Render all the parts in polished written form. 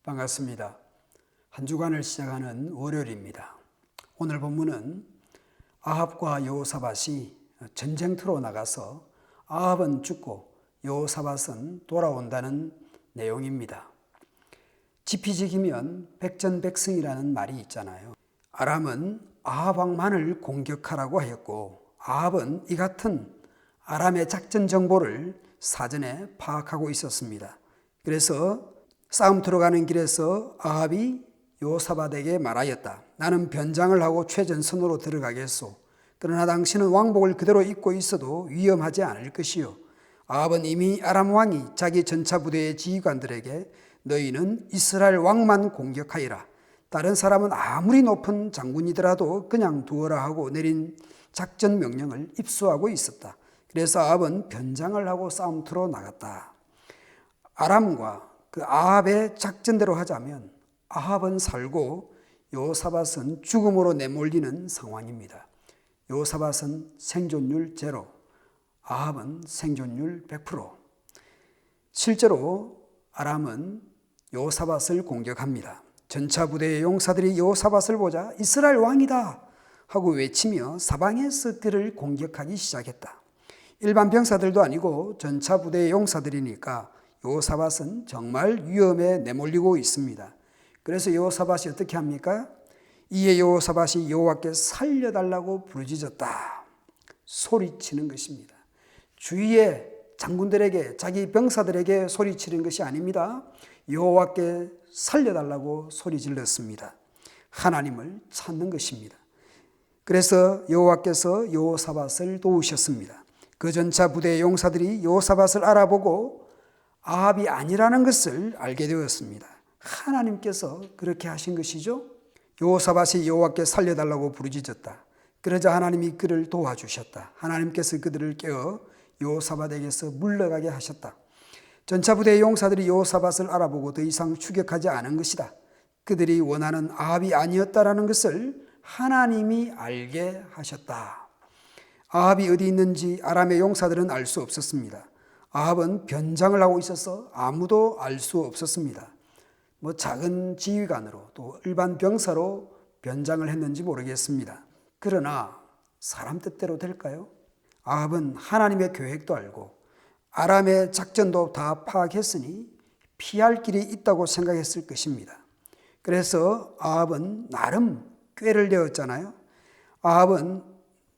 반갑습니다. 한 주간을 시작하는 월요일입니다. 오늘 본문은 아합과 여호사밧이 전쟁터로 나가서 아합은 죽고 여호사밧은 돌아온다는 내용입니다. 지피지기면 백전백승이라는 말이 있잖아요. 아람은 아합 왕만을 공격하라고 하였고 아합은 이 같은 아람의 작전 정보를 사전에 파악하고 있었습니다. 그래서 싸움 들어가는 길에서 아합이 여호사밧에게 말하였다. 나는 변장을 하고 최전선으로 들어가겠소. 그러나 당신은 왕복을 그대로 입고 있어도 위험하지 않을 것이요. 아합은 이미 아람 왕이 자기 전차 부대의 지휘관들에게 너희는 이스라엘 왕만 공격하여라. 다른 사람은 아무리 높은 장군이더라도 그냥 두어라 하고 내린 작전 명령을 입수하고 있었다. 그래서 아합은 변장을 하고 싸움터로 나갔다. 아람과 그 아합의 작전대로 하자면 아합은 살고 여호사밧은 죽음으로 내몰리는 상황입니다. 여호사밧은 생존율 0, 아합은 생존율 100%. 실제로 아람은 여호사밧을 공격합니다. 전차 부대의 용사들이 여호사밧을 보자 이스라엘 왕이다 하고 외치며 사방에서 그를 공격하기 시작했다. 일반 병사들도 아니고 전차 부대의 용사들이니까 여호사밧은 정말 위험에 내몰리고 있습니다. 그래서 여호사밧이 어떻게 합니까? 이에 여호사밧이 여호와께 살려달라고 부르짖었다. 소리치는 것입니다. 주위의 장군들에게 자기 병사들에게 소리치는 것이 아닙니다. 여호와께 살려달라고 소리질렀습니다. 하나님을 찾는 것입니다. 그래서 여호와께서 여호사밧을 도우셨습니다. 그 전차 부대의 용사들이 여호사밧을 알아보고 아합이 아니라는 것을 알게 되었습니다. 하나님께서 그렇게 하신 것이죠. 여호사밧이 여호와께 살려달라고 부르짖었다. 그러자 하나님이 그를 도와주셨다. 하나님께서 그들을 깨어 여호사밧에게서 물러가게 하셨다. 전차부대의 용사들이 여호사밧을 알아보고 더 이상 추격하지 않은 것이다. 그들이 원하는 아합이 아니었다라는 것을 하나님이 알게 하셨다. 아합이 어디 있는지 아람의 용사들은 알 수 없었습니다. 아합은 변장을 하고 있어서 아무도 알 수 없었습니다. 작은 지휘관으로 또 일반 병사로 변장을 했는지 모르겠습니다. 그러나 사람 뜻대로 될까요? 아합은 하나님의 계획도 알고 아람의 작전도 다 파악했으니 피할 길이 있다고 생각했을 것입니다. 그래서 아합은 나름 꾀를 내었잖아요. 아합은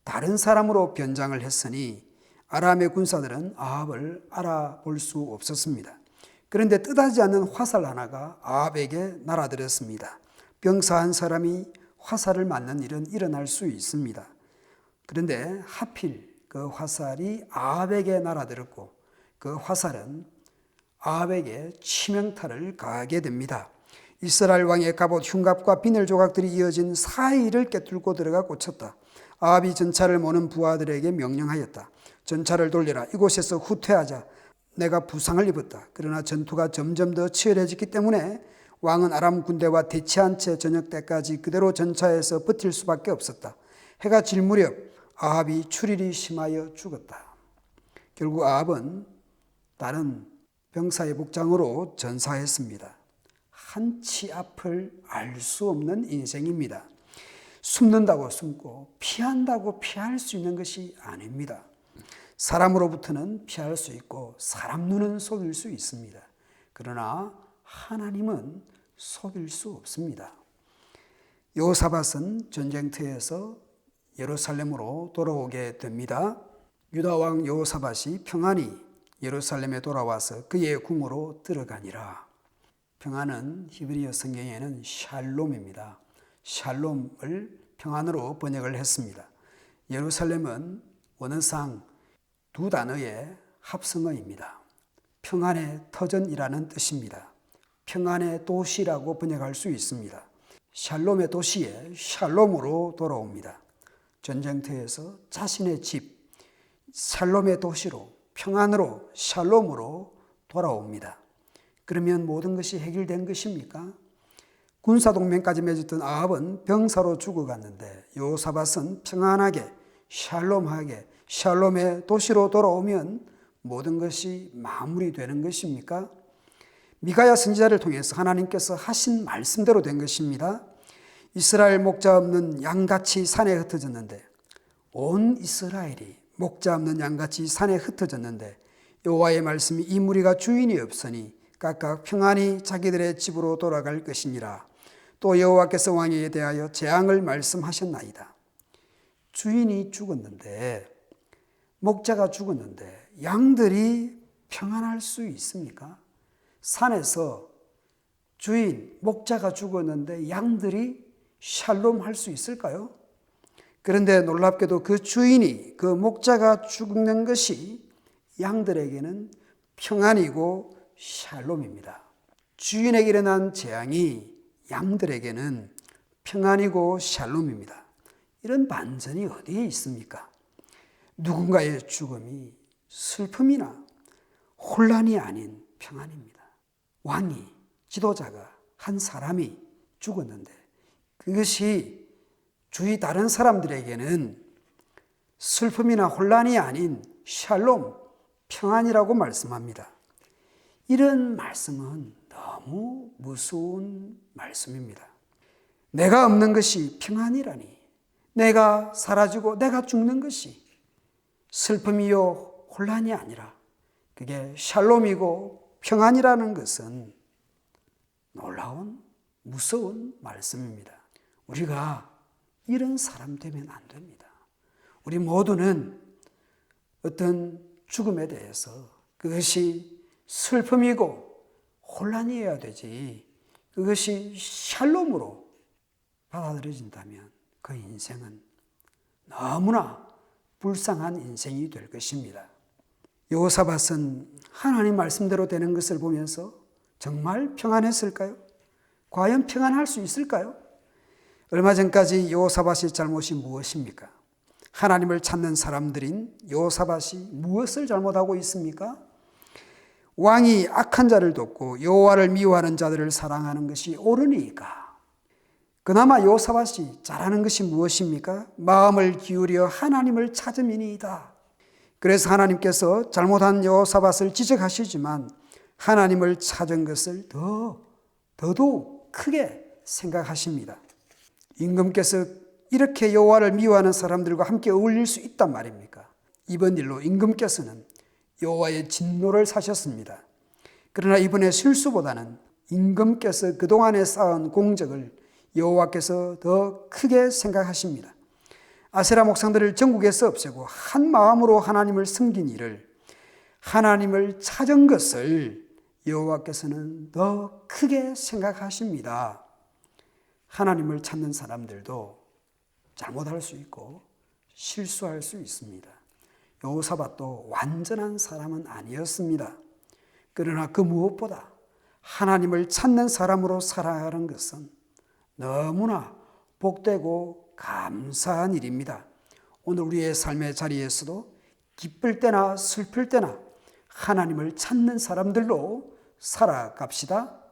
다른 사람으로 변장을 했으니 아람의 군사들은 아합을 알아볼 수 없었습니다. 그런데 뜻하지 않는 화살 하나가 아합에게 날아들었습니다. 병사 한 사람이 화살을 맞는 일은 일어날 수 있습니다. 그런데 하필 그 화살이 아합에게 날아들었고 그 화살은 아합에게 치명타를 가하게 됩니다. 이스라엘 왕의 갑옷, 흉갑과 비늘 조각들이 이어진 사이를 꿰뚫고 들어가 꽂혔다. 아합이 전차를 모는 부하들에게 명령하였다. 전차를 돌려라. 이곳에서 후퇴하자. 내가 부상을 입었다. 그러나 전투가 점점 더 치열해졌기 때문에 왕은 아람 군대와 대치한 채 저녁 때까지 그대로 전차에서 버틸 수밖에 없었다. 해가 질 무렵 아합이 출일이 심하여 죽었다. 결국 아합은 다른 병사의 복장으로 전사했습니다. 한치 앞을 알 수 없는 인생입니다. 숨는다고 숨고 피한다고 피할 수 있는 것이 아닙니다. 사람으로부터는 피할 수 있고 사람 눈은 속일 수 있습니다. 그러나 하나님은 속일 수 없습니다. 여호사밧은 전쟁터에서 예루살렘으로 돌아오게 됩니다. 유다 왕 여호사밧이 평안히 예루살렘에 돌아와서 그의 궁으로 들어가니라. 평안은 히브리어 성경에는 샬롬입니다. 샬롬을 평안으로 번역을 했습니다. 예루살렘은 원어상 두 단어의 합성어입니다. 평안의 터전이라는 뜻입니다. 평안의 도시라고 번역할 수 있습니다. 샬롬의 도시에 샬롬으로 돌아옵니다. 전쟁터에서 자신의 집, 샬롬의 도시로, 평안으로, 샬롬으로 돌아옵니다. 그러면 모든 것이 해결된 것입니까? 군사동맹까지 맺었던 아합은 병사로 죽어갔는데 여호사밧은 평안하게, 샬롬하게, 샬롬의 도시로 돌아오면 모든 것이 마무리되는 것입니까? 미가야 선지자를 통해서 하나님께서 하신 말씀대로 된 것입니다. 이스라엘 목자 없는 양같이 산에 흩어졌는데, 온 이스라엘이 목자 없는 양같이 산에 흩어졌는데 여호와의 말씀이 이 무리가 주인이 없으니 각각 평안히 자기들의 집으로 돌아갈 것이니라. 또 여호와께서 왕에게 대하여 재앙을 말씀하셨나이다. 주인이 죽었는데, 목자가 죽었는데 양들이 평안할 수 있습니까? 산에서 주인, 목자가 죽었는데 양들이 샬롬할 수 있을까요? 그런데 놀랍게도 그 주인이, 그 목자가 죽는 것이 양들에게는 평안이고 샬롬입니다. 주인에게 일어난 재앙이 양들에게는 평안이고 샬롬입니다. 이런 반전이 어디에 있습니까? 누군가의 죽음이 슬픔이나 혼란이 아닌 평안입니다. 왕이, 지도자가, 한 사람이 죽었는데 그것이 주위 다른 사람들에게는 슬픔이나 혼란이 아닌 샬롬, 평안이라고 말씀합니다. 이런 말씀은 너무 무서운 말씀입니다. 내가 없는 것이 평안이라니, 내가 사라지고 내가 죽는 것이 슬픔이요 혼란이 아니라 그게 샬롬이고 평안이라는 것은 놀라운 무서운 말씀입니다. 우리가 이런 사람 되면 안 됩니다. 우리 모두는 어떤 죽음에 대해서 그것이 슬픔이고 혼란이어야 되지, 그것이 샬롬으로 받아들여진다면 그 인생은 너무나 불쌍한 인생이 될 것입니다. 여호사밧은 하나님 말씀대로 되는 것을 보면서 정말 평안했을까요? 과연 평안할 수 있을까요? 얼마 전까지 여호사밧의 잘못이 무엇입니까? 하나님을 찾는 사람들인 여호사밧이 무엇을 잘못하고 있습니까? 왕이 악한 자를 돕고 여호와를 미워하는 자들을 사랑하는 것이 옳으니까. 그나마 여호사밧이 잘하는 것이 무엇입니까? 마음을 기울여 하나님을 찾음이니이다. 그래서 하나님께서 잘못한 여호사밧을 지적하시지만 하나님을 찾은 것을 더더욱 크게 생각하십니다. 임금께서 이렇게 여호와를 미워하는 사람들과 함께 어울릴 수 있단 말입니까? 이번 일로 임금께서는 여호와의 진노를 사셨습니다. 그러나 이번에 실수보다는 임금께서 그동안에 쌓은 공적을 여호와께서 더 크게 생각하십니다. 아세라 목상들을 전국에서 없애고 한 마음으로 하나님을 섬긴 일을, 하나님을 찾은 것을 여호와께서는 더 크게 생각하십니다. 하나님을 찾는 사람들도 잘못할 수 있고 실수할 수 있습니다. 여호사밧도 완전한 사람은 아니었습니다. 그러나 그 무엇보다 하나님을 찾는 사람으로 살아가는 것은 너무나 복되고 감사한 일입니다. 오늘 우리의 삶의 자리에서도 기쁠 때나 슬플 때나 하나님을 찾는 사람들로 살아갑시다.